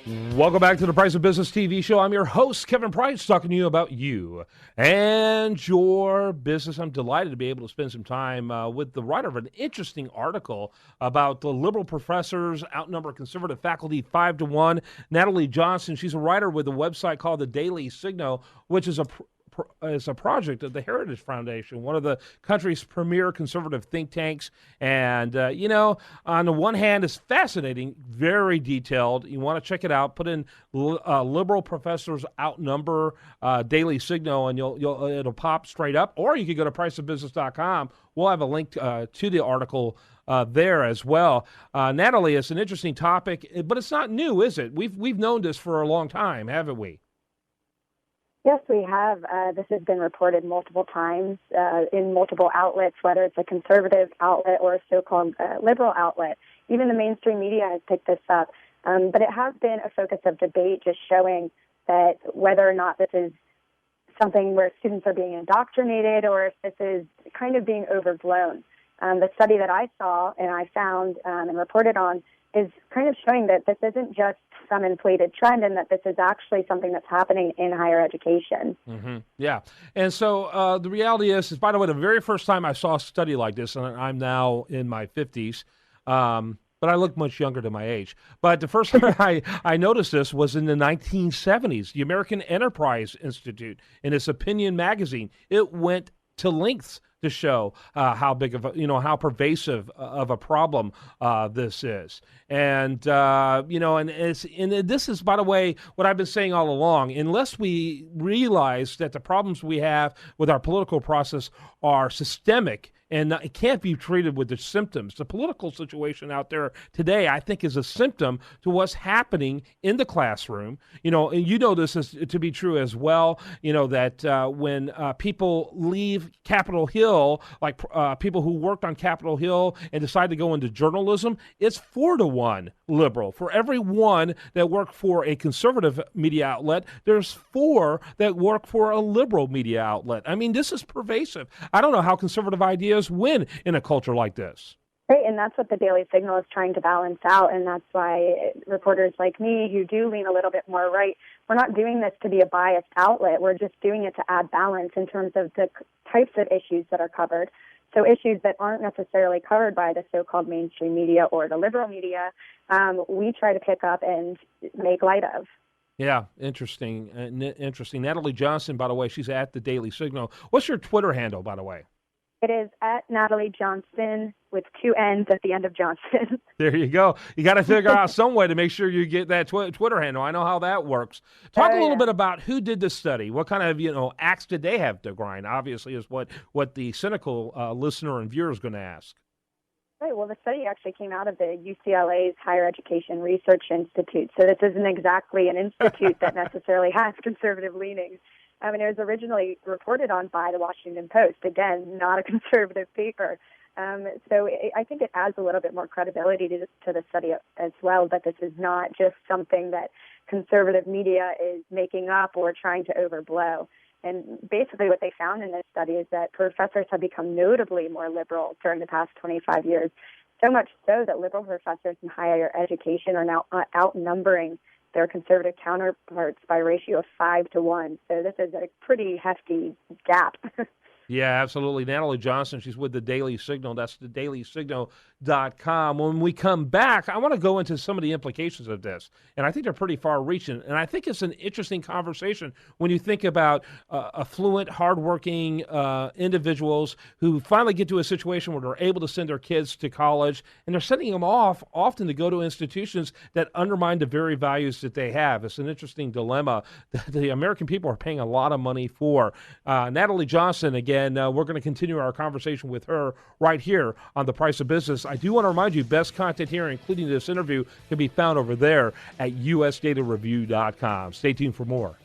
Welcome back to the Price of Business TV show. I'm your host, Kevin Price, talking to you about you and your business. I'm delighted to be able to spend some time with the writer of an interesting article about the liberal professors outnumber conservative faculty 5-1. Natalie Johnson, she's a writer with a website called The Daily Signal, which is a project of the Heritage Foundation, one of the country's premier conservative think tanks. And, on the one hand, it's fascinating, very detailed. You want to check it out. Put in liberal professors outnumber Daily Signal, and it'll pop straight up. Or you could go to priceofbusiness.com. We'll have a link to the article there as well. Natalie, it's an interesting topic, but it's not new, is it? We've known this for a long time, haven't we? Yes, we have. This has been reported multiple times in multiple outlets, whether it's a conservative outlet or a so-called liberal outlet. Even the mainstream media has picked this up. But it has been a focus of debate, just showing that whether or not this is something where students are being indoctrinated or if this is kind of being overblown. The study that I saw and I found and reported on is kind of showing that this isn't just some inflated trend and that this is actually something that's happening in higher education. Mm-hmm. Yeah. And so the reality is, by the way, the very first time I saw a study like this, and I'm now in my 50s, but I look much younger than my age. But the first time I noticed this was in the 1970s. The American Enterprise Institute, in its opinion magazine, it went to lengths to show how big of how pervasive of a problem this is. And, this is, by the way, what I've been saying all along. Unless we realize that the problems we have with our political process are systemic and it can't be treated with the symptoms. The political situation out there today, I think, is a symptom to what's happening in the classroom. And this is to be true as well, that when people leave Capitol Hill, like people who worked on Capitol Hill and decide to go into journalism, it's 4-1 liberal. For every one that work for a conservative media outlet, there's 4 that work for a liberal media outlet. I mean, this is pervasive. I don't know how conservative ideas win in a culture like this. Right, and that's what the Daily Signal is trying to balance out, and that's why reporters like me who do lean a little bit more right, we're not doing this to be a biased outlet. We're just doing it to add balance in terms of the types of issues that are covered. So issues that aren't necessarily covered by the so-called mainstream media or the liberal media, we try to pick up and make light of. Yeah, interesting. Interesting. Natalie Johnson, by the way, she's at the Daily Signal. What's your Twitter handle, by the way? It is at Natalie Johnston with 2 N's at the end of Johnson. There you go. You got to figure out some way to make sure you get that Twitter handle. I know how that works. Talk a little bit about who did this study. What kind of axe did they have to grind? Obviously, is what the cynical listener and viewer is going to ask. Right. Well, the study actually came out of the UCLA's Higher Education Research Institute. So this isn't exactly an institute that necessarily has conservative leanings. It was originally reported on by the Washington Post. Again, not a conservative paper. So I think it adds a little bit more credibility to the study as well, that this is not just something that conservative media is making up or trying to overblow. And basically what they found in this study is that professors have become notably more liberal during the past 25 years, so much so that liberal professors in higher education are now outnumbering their conservative counterparts by a ratio of 5-1. So this is a pretty hefty gap. Yeah, absolutely. Natalie Johnson, she's with the Daily Signal. That's the dailysignal.com. When we come back, I want to go into some of the implications of this. And I think they're pretty far-reaching. And I think it's an interesting conversation when you think about affluent, hardworking individuals who finally get to a situation where they're able to send their kids to college, and they're sending them off often to go to institutions that undermine the very values that they have. It's an interesting dilemma that the American people are paying a lot of money for. Natalie Johnson, again, we're going to continue our conversation with her right here on The Price of Business. I do want to remind you, best content here, including this interview, can be found over there at usdatareview.com. Stay tuned for more.